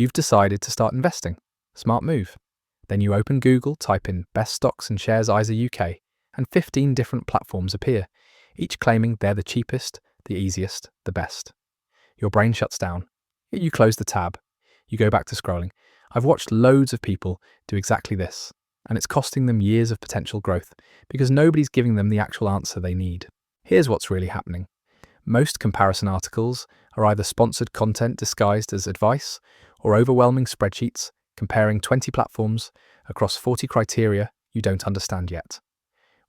You've decided to start investing. Smart move. Then you open Google, type in best stocks and shares ISA UK, and 15 different platforms appear, each claiming they're the cheapest, the easiest, the best. Your brain shuts down. You close the tab. You go back to scrolling. I've watched loads of people do exactly this, and it's costing them years of potential growth because nobody's giving them the actual answer they need. Here's what's really happening. Most comparison articles are either sponsored content disguised as advice or overwhelming spreadsheets comparing 20 platforms across 40 criteria you don't understand yet.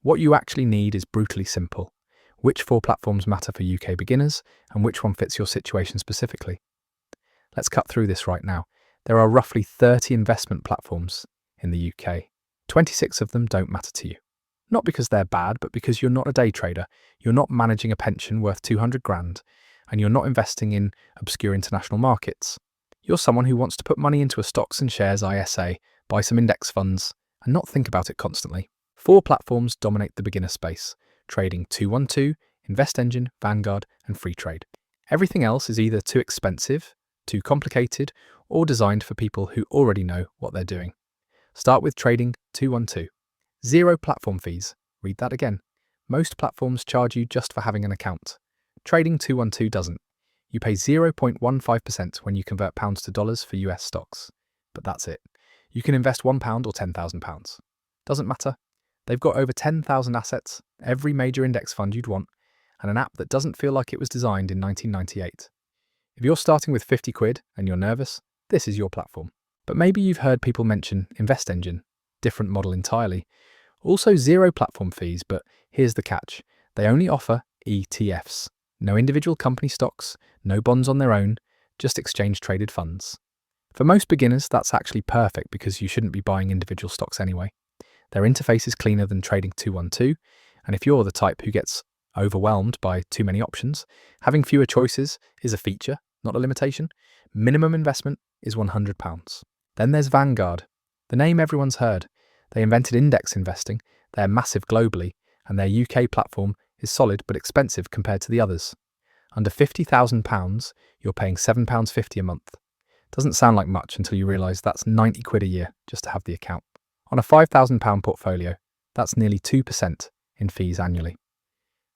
What you actually need is brutally simple. Which 4 platforms matter for UK beginners and which one fits your situation specifically? Let's cut through this right now. There are roughly 30 investment platforms in the UK. 26 of them don't matter to you. Not because they're bad, but because you're not a day trader, you're not managing a pension worth 200 grand, and you're not investing in obscure international markets. You're someone who wants to put money into a stocks and shares ISA, buy some index funds, and not think about it constantly. 4 platforms dominate the beginner space: Trading 212, InvestEngine, Vanguard, and Freetrade. Everything else is either too expensive, too complicated, or designed for people who already know what they're doing. Start with Trading 212. 0 platform fees. Read that again. Most platforms charge you just for having an account. Trading 212 doesn't. You pay 0.15% when you convert pounds to dollars for US stocks. But that's it. You can invest £1 or £10,000. Doesn't matter. They've got over 10,000 assets, every major index fund you'd want, and an app that doesn't feel like it was designed in 1998. If you're starting with 50 quid and you're nervous, this is your platform. But maybe you've heard people mention InvestEngine. Different model entirely. Also 0 platform fees, but here's the catch. They only offer ETFs. No individual company stocks, no bonds on their own, just exchange-traded funds. For most beginners, that's actually perfect because you shouldn't be buying individual stocks anyway. Their interface is cleaner than Trading 212, and if you're the type who gets overwhelmed by too many options, having fewer choices is a feature, not a limitation. Minimum investment is £100. Then there's Vanguard. The name everyone's heard. They invented index investing, they're massive globally, and their UK platform is solid but expensive compared to the others. Under £50,000, you're paying £7.50 a month. Doesn't sound like much until you realise that's 90 quid a year just to have the account. On a £5,000 portfolio, that's nearly 2% in fees annually.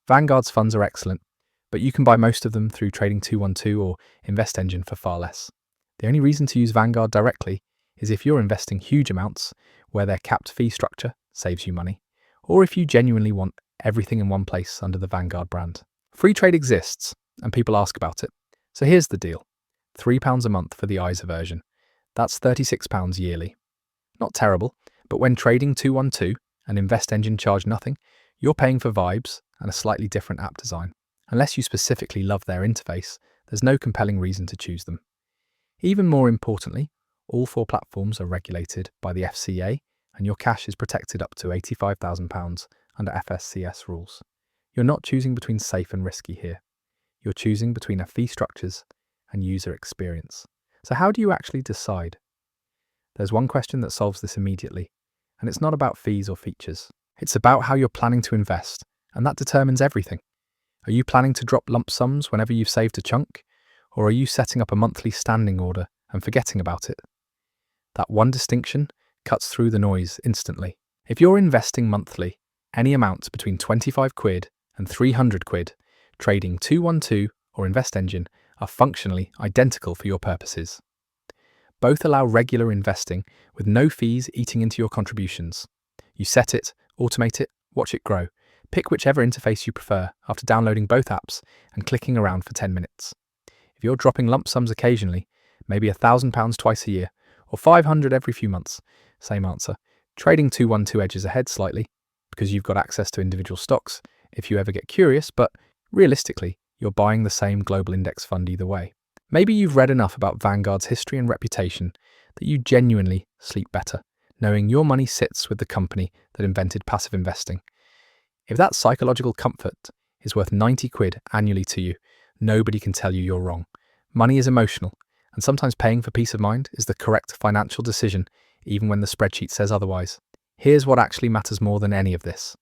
Vanguard's funds are excellent, but you can buy most of them through Trading 212 or InvestEngine for far less. The only reason to use Vanguard directly is if you're investing huge amounts where their capped fee structure saves you money, or if you genuinely want everything in one place under the Vanguard brand. Freetrade exists, and people ask about it. So here's the deal. £3 a month for the ISA version. That's £36 yearly. Not terrible, but when Trading 212 and InvestEngine charge nothing, you're paying for vibes and a slightly different app design. Unless you specifically love their interface, there's no compelling reason to choose them. Even more importantly, all 4 platforms are regulated by the FCA, and your cash is protected up to £85,000 under FSCS rules. You're not choosing between safe and risky here. You're choosing between fee structures and user experience. So how do you actually decide? There's one question that solves this immediately, and it's not about fees or features. It's about how you're planning to invest, and that determines everything. Are you planning to drop lump sums whenever you've saved a chunk, or are you setting up a monthly standing order and forgetting about it? That one distinction cuts through the noise instantly. If you're investing monthly, any amount between 25 quid and 300 quid, Trading 212 or InvestEngine are functionally identical for your purposes. Both allow regular investing with no fees eating into your contributions. You set it, automate it, watch it grow. Pick whichever interface you prefer after downloading both apps and clicking around for 10 minutes. If you're dropping lump sums occasionally, maybe £1,000 twice a year, or 500 every few months, same answer. Trading 212 edges ahead slightly, because you've got access to individual stocks if you ever get curious, but realistically, you're buying the same global index fund either way. Maybe you've read enough about Vanguard's history and reputation that you genuinely sleep better, knowing your money sits with the company that invented passive investing. If that psychological comfort is worth 90 quid annually to you, nobody can tell you you're wrong. Money is emotional, and sometimes paying for peace of mind is the correct financial decision, even when the spreadsheet says otherwise. Here's what actually matters more than any of this.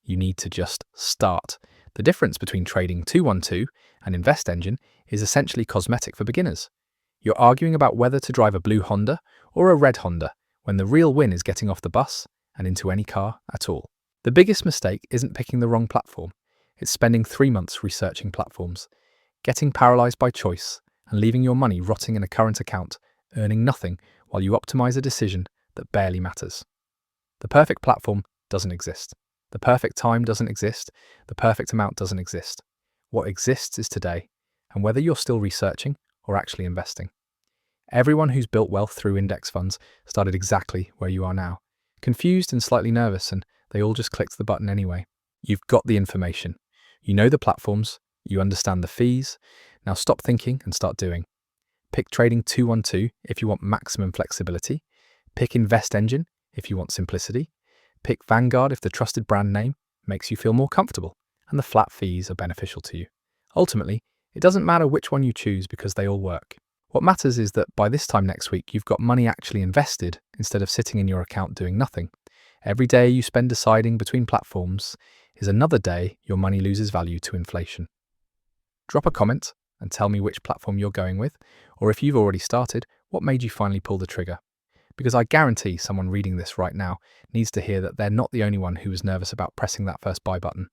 You need to just start. The difference between Trading 212 and InvestEngine is essentially cosmetic for beginners. You're arguing about whether to drive a blue Honda or a red Honda when the real win is getting off the bus and into any car at all. The biggest mistake isn't picking the wrong platform. It's spending 3 months researching platforms, getting paralyzed by choice, and leaving your money rotting in a current account, earning nothing while you optimize a decision that barely matters. The perfect platform doesn't exist. The perfect time doesn't exist. The perfect amount doesn't exist. What exists is today, and whether you're still researching or actually investing. Everyone who's built wealth through index funds started exactly where you are now, confused and slightly nervous, and they all just clicked the button anyway. You've got the information. You know the platforms. You understand the fees. Now stop thinking and start doing. Pick Trading 212 if you want maximum flexibility. Pick Invest Engine if you want simplicity. Pick Vanguard if the trusted brand name makes you feel more comfortable and the flat fees are beneficial to you. Ultimately, it doesn't matter which one you choose because they all work. What matters is that by this time next week, you've got money actually invested instead of sitting in your account doing nothing. Every day you spend deciding between platforms is another day your money loses value to inflation. Drop a comment and tell me which platform you're going with, or if you've already started, what made you finally pull the trigger? Because I guarantee someone reading this right now needs to hear that they're not the only one who was nervous about pressing that first buy button.